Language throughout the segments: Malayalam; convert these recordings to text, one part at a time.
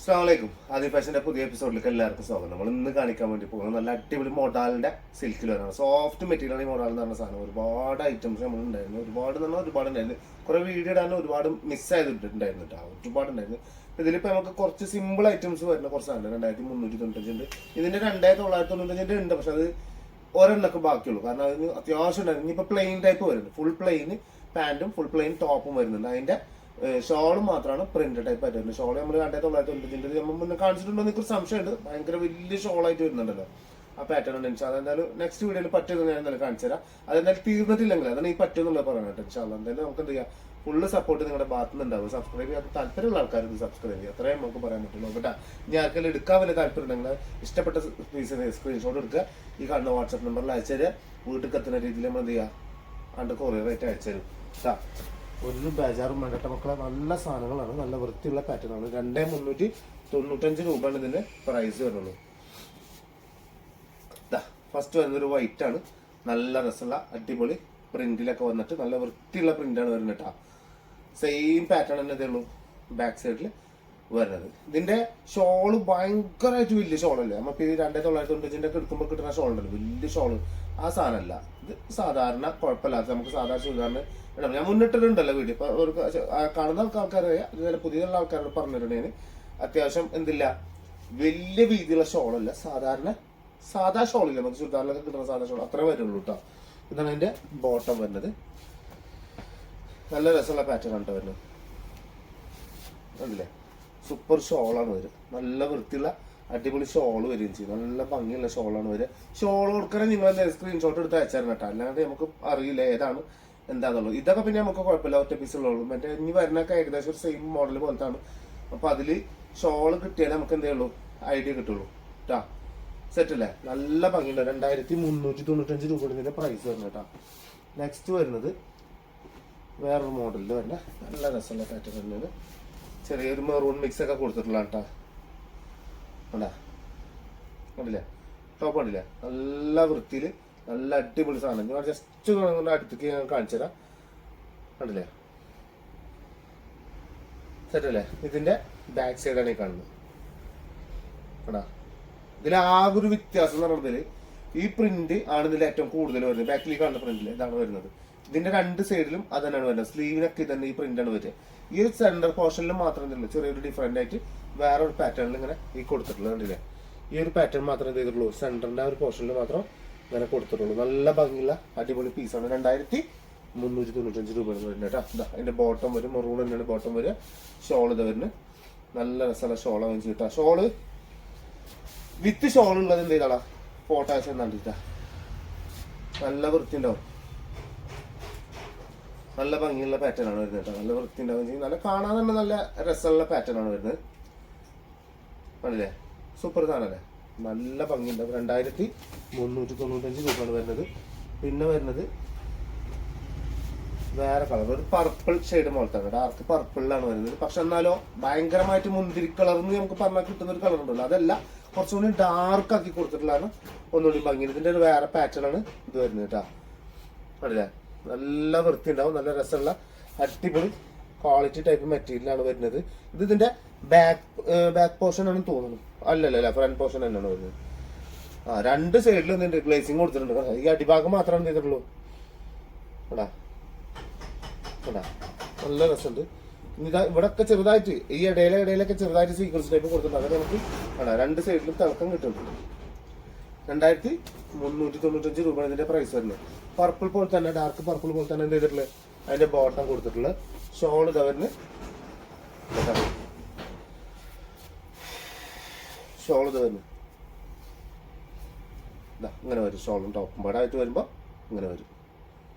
അസ്സലാമലൈക്കും. ആദ്യ ഫാഷന്റെ പുതിയ എപ്പിസോഡിലേക്ക് എല്ലാവർക്കും സ്വാഗതം. നമ്മൾ ഇന്ന് കാണിക്കാൻ വേണ്ടി പോകുന്നത് നല്ല അടിപൊളി മോഡാലിന്റെ സിൽക്കിൽ വരണം. സോഫ്റ്റ് മെറ്റീരിയലാണ് ഈ മോഡൽ എന്ന് പറഞ്ഞ സാധനം. ഒരുപാട് ഐറ്റംസ് നമ്മൾ ഉണ്ടായിരുന്നു. ഒരുപാട് ഉണ്ടായിരുന്നു. കുറെ വീഡിയോ ഇടാനും ഒരുപാട് മിസ് ചെയ്തിട്ടുണ്ടായിരുന്നു കേട്ടോ. ഒരുപാടുണ്ടായിരുന്നു. ഇതിലിപ്പോ നമുക്ക് കുറച്ച് സിമ്പിൾ ഐറ്റംസ് വരുന്ന കുറച്ച് സാധനം 2395 ഉണ്ട്. ഇതിന്റെ 2995 ഉണ്ട്. പക്ഷെ അത് ഒരെണ്ണൊക്കെ ബാക്കിയുള്ളൂ. കാരണം അതിന് അത്യാവശ്യം ഉണ്ടായിരുന്നു. ഇനിയിപ്പോ പ്ലെയിൻ ടൈപ്പ് വരുന്നത്, ഫുൾ പ്ലെയിൻ പാന്റും ഫുൾ പ്ലെയിൻ ടോപ്പും വരുന്നുണ്ട്. അതിന്റെ ഷോളും മാത്രമാണ് പ്രിന്റ് ടൈപ്പ് ആയിട്ട് വരുന്നത്. ഷോൾ നമ്മൾ 2995 നമ്മൾ മുന്നേ കാണിച്ചിട്ടുണ്ടോ എന്നൊക്കെ സംശയമുണ്ട്. ഭയങ്കര വലിയ ഷോളായിട്ട് വരുന്നുണ്ടല്ലോ ആ പാറ്റേൺ ഉണ്ട്. ഇൻഷാ എന്തായാലും നെക്സ്റ്റ് വീഡിയോയിൽ പറ്റുമെന്ന് ഞാൻ എന്തായാലും കാണിച്ചു തരാം. അതെന്തായാലും തീർന്നിട്ടില്ലെങ്കിൽ അതാണ് ഈ പറ്റുമെന്നുള്ളത് പറയാനായിട്ട്. ഇൻഷാ എന്തായാലും നമുക്ക് എന്ത് ചെയ്യാം, ഫുള്ള് സപ്പോർട്ട് നിങ്ങളുടെ ഭാഗത്ത് നിന്നുണ്ടാവും. സബ്സ്ക്രൈബ് ചെയ്യാൻ താല്പര്യമുള്ള ആൾക്കാർ ഇത് സബ്സ്ക്രൈബ് ചെയ്യുക. അത്രയും നമുക്ക് പറയാൻ പറ്റുള്ളൂ കേട്ടോ. ഇനി ആർക്കെങ്കിലും എടുക്കാൻ വലിയ താല്പര്യം ഉണ്ടെങ്കിൽ ഇഷ്ടപ്പെട്ട പീസിന് സ്ക്രീൻഷോട്ട് എടുക്കുക, ഈ കാണുന്ന വാട്സ്ആപ്പ് നമ്പറിൽ അയച്ചു തരിക. വീട്ടിൽ എത്തുന്ന രീതിയിൽ നമ്മൾ എന്ത് ചെയ്യുക, അണ്ട് കൊറിയർ ആയിട്ട് അയച്ചു തരും കേട്ടോ. ഒരു ബേജാറും വേണ്ടട്ട മക്കളെ, നല്ല സാധനങ്ങളാണ്, നല്ല വൃത്തിയുള്ള പാറ്റേൺ ആണ്. 2395 രൂപയാണ് ഇതിന്റെ പ്രൈസ് വരുന്നത്. ഫസ്റ്റ് വരുന്നൊരു വൈറ്റ് ആണ്, നല്ല രസമുള്ള അടിപൊളി പ്രിന്റിലൊക്കെ വന്നിട്ട് നല്ല വൃത്തിയുള്ള പ്രിന്റാണ് വരുന്നത് കേട്ടോ. സെയിം പാറ്റേൺ തന്നെ ഇതേ ഉള്ളൂ ബാക്ക് സൈഡിൽ വരുന്നത്. ഇതിന്റെ ഷോള് ഭയങ്കരമായിട്ട് വലിയ ഷോളല്ലേ. നമുക്ക് ഈ 2995 ഒക്കെ എടുക്കുമ്പോൾ കിട്ടുന്ന ഷോൾ ഉണ്ടല്ലോ, വലിയ ഷോള്, ആ സാധനമല്ല ഇത്. സാധാരണ കുഴപ്പമില്ലാത്ത നമുക്ക് സാധാരണ ചുരിദാറിന് ഇടാം. ഞാൻ മുന്നിട്ടിട്ടുണ്ടല്ലോ വീഡിയോ. ഇപ്പൊ ഒരു കാണുന്ന ആൾക്കാരറിയാം, അതുപോലെ പുതിയുള്ള ആൾക്കാരോട് പറഞ്ഞിട്ടുണ്ടെങ്കിൽ അത്യാവശ്യം എന്തില്ല, വലിയ വീതിയുള്ള ഷോളല്ല, സാധാ ഷോളില്ല, നമുക്ക് ചുരിദാറിലൊക്കെ കിട്ടുന്ന സാധാ ഷോൾ അത്രേ വരുള്ളൂ കേട്ടോ. ഇതാണ് അതിന്റെ ബോട്ടം വരുന്നത്. നല്ല രസമുള്ള പാറ്റേൺ ആണ് വരുന്നത്. കണ്ടില്ലേ, സൂപ്പർ ഷോളാണ് വരിക. നല്ല വൃത്തിയുള്ള അടിപൊളി ഷോള് വരികയും ചെയ്യും. നല്ല ഭംഗിയുള്ള ഷോളാണ് വരിക. ഷോൾ കൊടുക്കണേ നിങ്ങൾ സ്ക്രീൻഷോട്ട് എടുത്ത് അയച്ചായിരുന്നു കേട്ടോ. അല്ലാണ്ട് നമുക്ക് അറിയില്ല ഏതാണ് എന്താണെന്നുള്ളത്. ഇതൊക്കെ പിന്നെ നമുക്ക് കുഴപ്പമില്ല, ഒറ്റ പീസുള്ളൂ. മറ്റേ ഇനി വരുന്നൊക്കെ ഏകദേശം ഒരു സെയിം മോഡൽ പോലത്താണ്. അപ്പൊ അതില് ഷോള് കിട്ടിയാലേ നമുക്ക് എന്തേ ഉള്ളൂ, ഐഡിയ കിട്ടുള്ളൂ കേട്ടാ. സെറ്റ് അല്ലേ, നല്ല ഭംഗിയുണ്ട്. 2395 രൂപയുടെ ഇതിന്റെ പ്രൈസ് വരുന്നത് കേട്ടോ. നെക്സ്റ്റ് വരുന്നത് വേറൊരു മോഡലിൽ വരുന്ന നല്ല രസമുള്ള പാറ്റേൺ തന്നെയാണ്. ചെറിയൊരു മെറൂൺ മിക്സ് ഒക്കെ കൊടുത്തിട്ടുള്ള കേട്ടോ. കണ്ടില്ലേ, ടോപ്പ് കണ്ടില്ലേ, നല്ല വൃത്തിയിൽ നല്ല അടിപൊളി സാധനം. ഞാൻ ജസ്റ്റ് അടുത്തേക്ക് ഞാൻ കാണിച്ചു തരാം. കണ്ടില്ലേ, സെറ്റ് അല്ലേ. ഇതിന്റെ ബാക്ക് സൈഡാണ് ഈ കാണുന്നത്. കണ്ടാ, ഇതിൽ ആകെ ഒരു വ്യത്യാസം എന്ന് പറഞ്ഞതിൽ ഈ പ്രിന്റ് ആണ് ഇതിൽ ഏറ്റവും കൂടുതൽ വരുന്നത്. ബാക്കിൽ കാണുന്ന പ്രിന്റിൽ ഇതാണ് വരുന്നത്. ഇതിന്റെ രണ്ട് സൈഡിലും അത് തന്നെയാണ് വരുന്നത്. സ്ലീവിനൊക്കെ ഇതന്നെ ഈ പ്രിന്റ് ആണ് വരിക. ഈ ഒരു സെന്റർ പോർഷനിൽ മാത്രം എന്തുള്ളൂ, ചെറിയൊരു ഡിഫറെന്റ് ആയിട്ട് വേറൊരു പാറ്റേണിൽ ഇങ്ങനെ ഈ കൊടുത്തിട്ടുള്ളത് കണ്ടില്ലേ. ഈ ഒരു പാറ്റേൺ മാത്രമേ ചെയ്തിട്ടുള്ളൂ, സെന്ററിന്റെ ആ ഒരു പോർഷനിൽ മാത്രം ഇങ്ങനെ കൊടുത്തിട്ടുള്ളൂ. നല്ല ഭംഗിയുള്ള അടിപൊളി പീസാണ്. 2395 രൂപ വരുന്നത് കേട്ടോ. അതിന്റെ ബോട്ടം വരും, മെറൂൺ തന്നെയാണ് ബോട്ടം വരിക. ഷോൾ ഇത് വരുന്നത് നല്ല രസമുള്ള ഷോളാണ് വെച്ചിട്ടാ. ഷോള് വിത്ത് ഷോൾ ഉള്ളത് എന്ത് ചെയ്താളാ, ഫോട്ടോ അയച്ചു കണ്ടിട്ടാ. നല്ല വൃത്തി ഉണ്ടാവും, നല്ല ഭംഗിയുള്ള പാറ്റേൺ ആണ് വരുന്നത് കേട്ടോ. നല്ല വൃത്തി ഉണ്ടാവും, നല്ല കാണാൻ തന്നെ നല്ല രസമുള്ള പാറ്റേൺ ആണ് വരുന്നത്. ആണല്ലേ, സൂപ്പർ സാധനല്ലേ, നല്ല ഭംഗിയുണ്ടാവും. 2395 രൂപയാണ് വരുന്നത്. പിന്നെ വരുന്നത് വേറെ കളർ, ഒരു പർപ്പിൾ ഷെയ്ഡ് പോലത്താണ്, ഡാർക്ക് പർപ്പിളിലാണ് വരുന്നത്. പക്ഷെ എന്നാലോ ഭയങ്കരമായിട്ട് മുന്തിരി കളർ എന്ന് നമുക്ക് പറഞ്ഞാൽ കിട്ടുന്ന ഒരു കളർ ഉണ്ടല്ലോ, അതല്ല, കുറച്ചുകൂടി ഡാർക്ക് ആക്കി കൊടുത്തിട്ടുള്ളതാണ് ഒന്നുകൂടി ഭംഗി. ഇതിന്റെ ഒരു വേറെ പാറ്റേൺ ആണ് ഇത് വരുന്നത് കേട്ടോ. അല്ലേ, നല്ല വൃത്തി ഉണ്ടാവും, നല്ല രസമുള്ള അടിപൊളി ക്വാളിറ്റി ടൈപ്പ് മെറ്റീരിയലാണ് വരുന്നത്. ഇത് ഇതിന്റെ ബാക്ക് പോർഷൻ ആണെന്ന് തോന്നുന്നു. അല്ലല്ല, ഫ്രണ്ട് പോർഷൻ തന്നെയാണ് വരുന്നത്. രണ്ട് സൈഡിലും ഇതിന്റെ ഗ്ലേസിങ് കൊടുത്തിട്ടുണ്ട്. ഈ അടിഭാഗം മാത്രമാണ് ചെയ്തിട്ടുള്ളൂ. എടാ എടാ, നല്ല രസമുണ്ട്. ഇവിടെ ഒക്കെ ചെറുതായിട്ട് ഈ ഇടയിലൊക്കെ ചെറുതായിട്ട് സീക്വൻസ് ടൈപ്പ് കൊടുത്തിട്ടുണ്ട്. അതൊക്കെ നമുക്ക് രണ്ട് സൈഡിലും തിളക്കം കിട്ടുന്നുണ്ട്. 2395 രൂപ ഇതിന്റെ പ്രൈസ് വരുന്നത്. പർപ്പിൾ പോലെ തന്നെ, ഡാർക്ക് പർപ്പിൾ പോലെ തന്നെ എന്ത് ചെയ്തിട്ടുള്ളത്, അതിന്റെ ബോട്ടം കൊടുത്തിട്ടുള്ളത്. ഷോൾ ഇതാ വരുന്നത്. ഷോൾ ഇത് വരുന്നത് ഇങ്ങനെ വരും. ഷോളും ടോപ്പും പാടായിട്ട് വരുമ്പോ ഇങ്ങനെ വരും.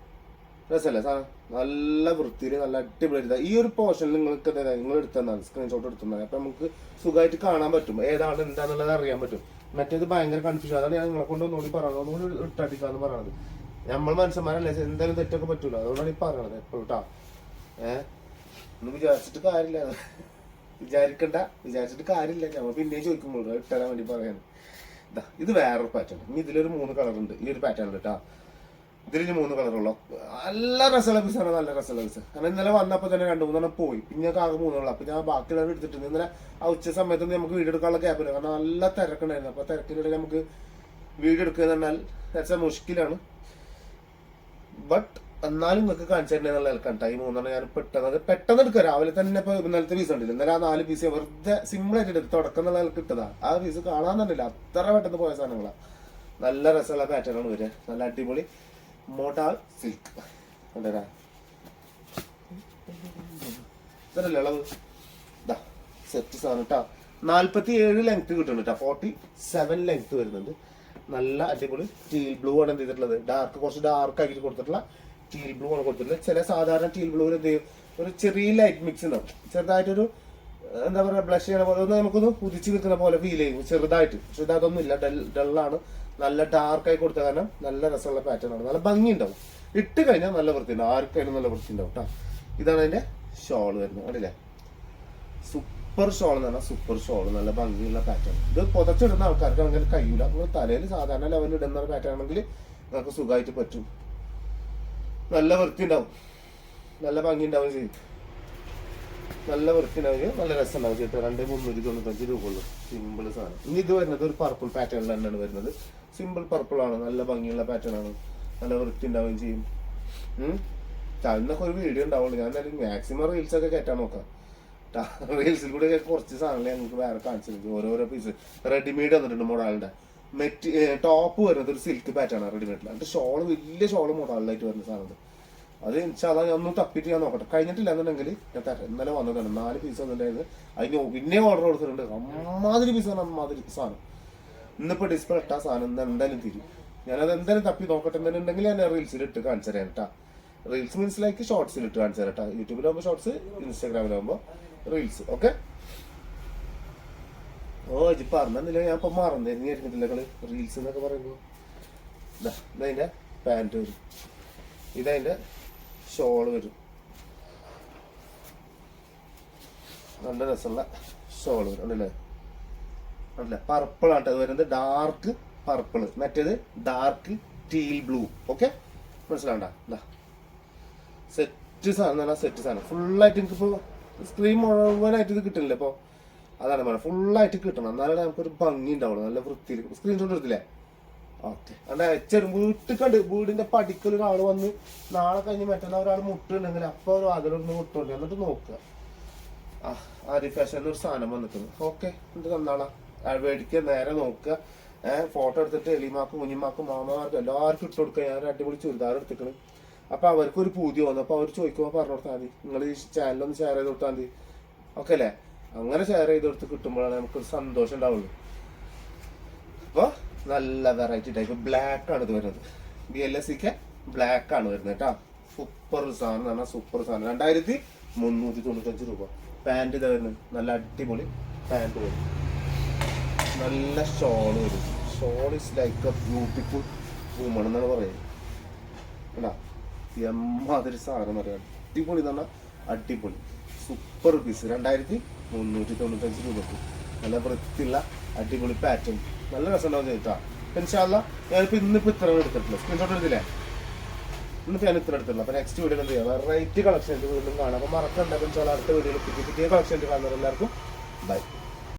രസമല്ലേ സാധനം, നല്ല വൃത്തിയിൽ നല്ല അടിപൊളി. ഈ ഒരു പോർഷനിൽ നിങ്ങൾക്ക് നിങ്ങൾ എടുത്തതാണ്, സ്ക്രീൻഷോട്ട് എടുത്തതാണ്. അപ്പൊ നമുക്ക് സുഖമായിട്ട് കാണാൻ പറ്റും ഏതാണ് എന്താന്നുള്ളത് അറിയാൻ പറ്റും. മറ്റേത് ഭയങ്കര കൺഫ്യൂഷൻ. അതാണ് ഞാൻ നിങ്ങളെ കൊണ്ട് ഒന്നുകൂടി പറയണത്, ഒന്നുകൂടി ഇട്ടടിക്കാന്ന് പറയണത്. നമ്മൾ മനുഷ്യന്മാരല്ലേ, എന്തായാലും തെറ്റൊക്കെ പറ്റൂല. അതുകൊണ്ടാണ് ഈ പറയണത് എപ്പോഴും കേട്ടാ. ഒന്നും വിചാരിച്ചിട്ട് കാര്യമില്ല, വിചാരിച്ചിട്ട് കാര്യമില്ല. നമ്മൾ പിന്നെയും ചോദിക്കുമ്പോൾ ഇട്ടരാൻ വേണ്ടി പറയാൻ. ഇത് വേറൊരു പാറ്റേൺ. ഇനി ഇതിലൊരു 3 കളർ ഉണ്ട് ഈ ഒരു പാറ്റേണിൽ കേട്ടാ. ഇതിന് 3 കളറുള്ള നല്ല രസമുള്ള പീസാണ്, നല്ല രസമുള്ള പീസ്. കാരണം ഇന്നലെ വന്നപ്പോൾ തന്നെ 2-3 പോയി, പിന്നെ ഞങ്ങൾക്ക് ആകെ 3 അപ്പൊ ഞാൻ ബാക്കിയുള്ളത് എടുത്തിട്ടുണ്ട്. ഇന്നലെ ആ ഉച്ച സമയത്ത് നമുക്ക് വീഡിയോ എടുക്കാനുള്ള ഗ്യാപ്പില്ല, കാരണം നല്ല തിരക്കുണ്ടായിരുന്നു. അപ്പൊ തിരക്കിനിടയിൽ നമുക്ക് വീഡിയോ എടുക്കുക എന്ന് പറഞ്ഞാൽ ദാറ്റ്സ് എ മുഷ്കിലാണ്. ബട്ട് എന്നാലും നിങ്ങൾക്ക് കാണിച്ചു തരുന്നുള്ള കേട്ടോ. ഈ 3 ഞാൻ പെട്ടെന്ന് എടുക്കുക. രാവിലെ തന്നെ ഇപ്പൊ ഇന്നലത്തെ പീസ് ഉണ്ടല്ലോ, ഇന്നലെ ആ 4 പീസ് വെറുതെ സിമ്പിൾ ആയിട്ട് എടുത്ത് തുടക്കം എന്നുള്ള നിലക്ക് ഇട്ടതാ. ആ പീസ് കാണാൻ തന്നില്ല, അത്ര പെട്ടെന്ന് പോയ സാധനങ്ങളാ. നല്ല രസമുള്ള പാറ്റേൺ ആണ് വരിക, നല്ല അടിപൊളി മോഡാൾ സിൽക്ക്. കണ്ടരാ ഇതല്ലേ അളവ്, ഇതാ സെറ്റ് സാധനം കേട്ടോ. 47 ലെങ്ത് കിട്ടുന്നുണ്ട് കേട്ടോ, 47 ലെങ്ത് വരുന്നുണ്ട്. നല്ല അടിപൊളി ടീൽ ബ്ലൂ ആണ് എന്ത് ചെയ്തിട്ടുള്ളത്, കുറച്ച് ഡാർക്ക് ആക്കിയിട്ട് കൊടുത്തിട്ടുള്ള ടീൽ ബ്ലൂ ആണ് കൊടുത്തിട്ടുള്ളത്. ചില സാധാരണ ടീൽ ബ്ലൂവിൽ എന്ത് ചെയ്യും, ഒരു ചെറിയ ലൈറ്റ് മിക്സ് ഉണ്ടാവും, ചെറുതായിട്ടൊരു എന്താ പറയുക ബ്ലഷ് ചെയ്യണ പോലെ ഒന്ന് നമുക്കൊന്ന് ഉദിച്ച് നിൽക്കുന്ന പോലെ ഫീൽ ചെയ്യും ചെറുതായിട്ട്. പക്ഷെ ഇതൊന്നും ഇല്ല, ഡള്ളാണ്. നല്ല ഡാർക്കായി കൊടുത്ത കാരണം നല്ല രസമുള്ള പാറ്റേൺ ആണ്, നല്ല ഭംഗി ഉണ്ടാവും. ഇട്ട് കഴിഞ്ഞാൽ നല്ല വൃത്തി ഉണ്ടാവും, ആർക്കായാലും നല്ല വൃത്തി ഉണ്ടാവും കേട്ടോ. ഇതാണ് അതിന്റെ ഷോള് വരുന്നത്, കണ്ടില്ലേ? സൂപ്പർ ഷോൾ എന്ന് പറഞ്ഞാൽ സൂപ്പർ ഷോൾ, നല്ല ഭംഗിയുള്ള പാറ്റേൺ. ഇത് പുതച്ചിടുന്ന ആൾക്കാർക്ക് അങ്ങനെ കഴിയില്ല. നിങ്ങൾ തലയിൽ സാധാരണ ലെവലിൽ ഇടുന്ന ഒരു പാറ്റേൺ ആണെങ്കിൽ നമുക്ക് സുഖമായിട്ട് പറ്റും. നല്ല വൃത്തി ഉണ്ടാവും, നല്ല ഭംഗി ഉണ്ടാവും ചെയ്യും, നല്ല വൃത്തി ഉണ്ടാവുകയും നല്ല രസം ഉണ്ടാവും ചെയ്തിട്ട്. 2,395 രൂപ ഉള്ളൂ, സിമ്പിൾ സാധനം. ഇനി ഇത് വരുന്നത് ഒരു പർപ്പിൾ പാറ്റേണിൽ തന്നെയാണ് വരുന്നത്. സിമ്പിൾ പർപ്പിൾ ആണ്, നല്ല ഭംഗിയുള്ള പാറ്റേൺ ആണ്, നല്ല വൃത്തി ഉണ്ടാവുകയും ചെയ്യും. ഇന്നൊക്കെ ഒരു വീഡിയോ ഉണ്ടാവുള്ളൂ, ഞാൻ മാക്സിമം റീൽസ് ഒക്കെ കയറ്റാൻ നോക്കാം. റീൽസിൽ കൂടെ കുറച്ച് സാധനങ്ങൾ ഞങ്ങൾക്ക് വേറെ കാണിച്ചിട്ടുണ്ട്. ഓരോരോ പീസ് റെഡിമെയ്ഡ് വന്നിട്ടുണ്ട് മോഡാളിന്റെ. ടോപ്പ് വരുന്നത് ഒരു സിൽക്ക് പാറ്റേൺ ആണ് റെഡിമെയ്ഡിൽ. എന്നിട്ട് ഷോള് വലിയ ഷോള് മോഡാളിലായിട്ട് വരുന്ന സാധനം. അത് ഇൻഷാല്ലാ ഞാൻ ഒന്ന് തപ്പിട്ട് ഞാൻ നോക്കട്ടെ. കഴിഞ്ഞിട്ടില്ല എന്നുണ്ടെങ്കിൽ ഞാൻ തരാം. ഇന്നലെ വന്നതാണ് 4 പീസ് വന്നിട്ടുണ്ടായിരുന്നു. അതിന് പിന്നെ ഓർഡർ കൊടുത്തിട്ടുണ്ട്. അമ്മാതിരി പീസാണ്, അമ്മാതിരി സാധനം. ഇന്നിപ്പോൾ ഡിസ്പ്ലേ ഇട്ടാ സാധനം ഇന്ന് എന്തായാലും തിരും. ഞാനത് എന്തായാലും തപ്പി നോക്കട്ടെ. എന്തായാലും ഉണ്ടെങ്കിൽ ഞാൻ റീൽസിൽ ഇട്ട് കാണിച്ചു തരാം കേട്ടാ. റീൽസ് മീൻസിലേക്ക് ഷോർട്സിൽ ഇട്ട് കാണിച്ചു തരാം കേട്ടോ. യൂട്യൂബിലാകുമ്പോൾ ഷോർട്സ്, ഇൻസ്റ്റാഗ്രാമിലാകുമ്പോൾ റീൽസ്. ഓക്കെ. ഓ ഇജ് പറഞ്ഞില്ല, ഞാൻ ഇപ്പം മറന്നിരുന്നു ആയിരിക്കത്തില്ല കള്. റീൽസ് എന്നൊക്കെ പറയുമ്പോൾ ഇതതിൻ്റെ പാൻറ് വരും, ഇതതിൻ്റെ ഷോള് വരും. നല്ല രസമുള്ള ഷോള് വരും. ഉണ്ടല്ലേ? അല്ല പർപ്പിളാണ് അത് വരുന്നത്, ഡാർക്ക് പർപ്പിള്. മറ്റേത് ഡാർക്ക് ടീൽ ബ്ലൂ. ഓക്കെ, മനസ്സിലാവണ്ട? സെറ്റ് സാധനം നല്ല സെറ്റ് സാധനം. ഫുള്ളായിട്ട് എനിക്കിപ്പോൾ സ്ക്രീൻ മുഴുവനായിട്ട് ഇത് കിട്ടുന്നില്ല. ഇപ്പോൾ അതാണ് പറയുന്നത്, ഫുള്ളായിട്ട് കിട്ടണം, എന്നാലും നമുക്കൊരു ഭംഗി ഉണ്ടാവുള്ളൂ, നല്ല വൃത്തിയിൽ. സ്ക്രീൻഷോട്ട് എടുത്തില്ലേ? ഓക്കെ. അവിടെ അയച്ചുതരും. വീട്ടിൽ കണ്ട് വീടിന്റെ പടിക്കൽ ഒരാൾ വന്ന് നാളെ കഴിഞ്ഞ് മറ്റന്നാൾ ഒരാൾ മുട്ടുണ്ടെങ്കിൽ അപ്പോൾ ഒരു അതിലൊന്ന് മുട്ടുണ്ട്, എന്നിട്ട് നോക്കുക. ആരി ഫാഷൻ ഒരു സാധനം വന്നിട്ടുണ്ട്. ഓക്കെ, എന്നിട്ട് തന്നാളാ മേടിക്കുക, നേരെ നോക്കുക. ഫോട്ടോ എടുത്തിട്ട് എലിമാക്കും കുഞ്ഞിമാക്കും മാമാർക്കും എല്ലാവർക്കും ഇട്ട് കൊടുക്കുക. ഞാൻ അടിപൊളി ചുരിദാർ എടുത്തിക്കണ്. അപ്പൊ അവർക്കൊരു പൂതി വന്നു. അപ്പൊ അവർ ചോദിക്കുമ്പോൾ പറഞ്ഞു കൊടുത്താൽ മതി, നിങ്ങൾ ഈ ചാനലൊന്ന് ഷെയർ ചെയ്ത് കൊടുത്താൽ മതി. ഓക്കെ അല്ലേ? അങ്ങനെ ഷെയർ ചെയ്ത് കൊടുത്ത് കിട്ടുമ്പോഴാണ് നമുക്കൊരു സന്തോഷം ഉണ്ടാവുള്ളൂ. അപ്പോൾ നല്ല വെറൈറ്റി ടൈപ്പ് ബ്ലാക്ക് ആണ് ഇത് വരുന്നത്. BLSക്ക് ബ്ലാക്ക് ആണ് വരുന്നത് കേട്ടോ. സൂപ്പർ സാധനം എന്ന് പറഞ്ഞാൽ സൂപ്പർ സാധനം. 2,395 രൂപ. പാൻറ് ഇതാ വരുന്നത്, നല്ല അടിപൊളി പാൻറ് വരും. നല്ല ഷോള് വരും. Shawl is like A beautiful woman എന്നാണ് പറയുന്നത്. കേട്ടാ, എമ്മാതിരി സാധനം പറയാം. അടിപൊളി എന്ന് പറഞ്ഞാൽ അടിപൊളി സൂപ്പർ പീസ്. 2,395 രൂപക്ക് നല്ല വൃത്തിയുള്ള അടിപൊളി പാറ്റേൺ. നല്ല രസം ഉണ്ടാവും ചെയ്തിട്ടാ. ഇൻഷാല്ലാ ഞാനിപ്പോൾ ഇന്നിപ്പോൾ ഇത്ര എടുത്തിട്ടില്ല, സ്ക്രീൻഷോട്ട് എടുത്തില്ലേ? ഇന്നിപ്പോൾ ഞാൻ ഇത്ര എടുത്തിട്ടില്ല. അപ്പോൾ നെക്സ്റ്റ് വീഡിയോ എന്ത് ചെയ്യാം, വെറൈറ്റി കളക്ഷൻ വീണ്ടും കാണാം. അപ്പോൾ മറക്കണ്ട, ഇൻഷാല്ലാ അടുത്ത വീഡിയോയിൽ പുതിയ കളക്ഷൻ കാണുന്നവർ എല്ലാവർക്കും ബൈ.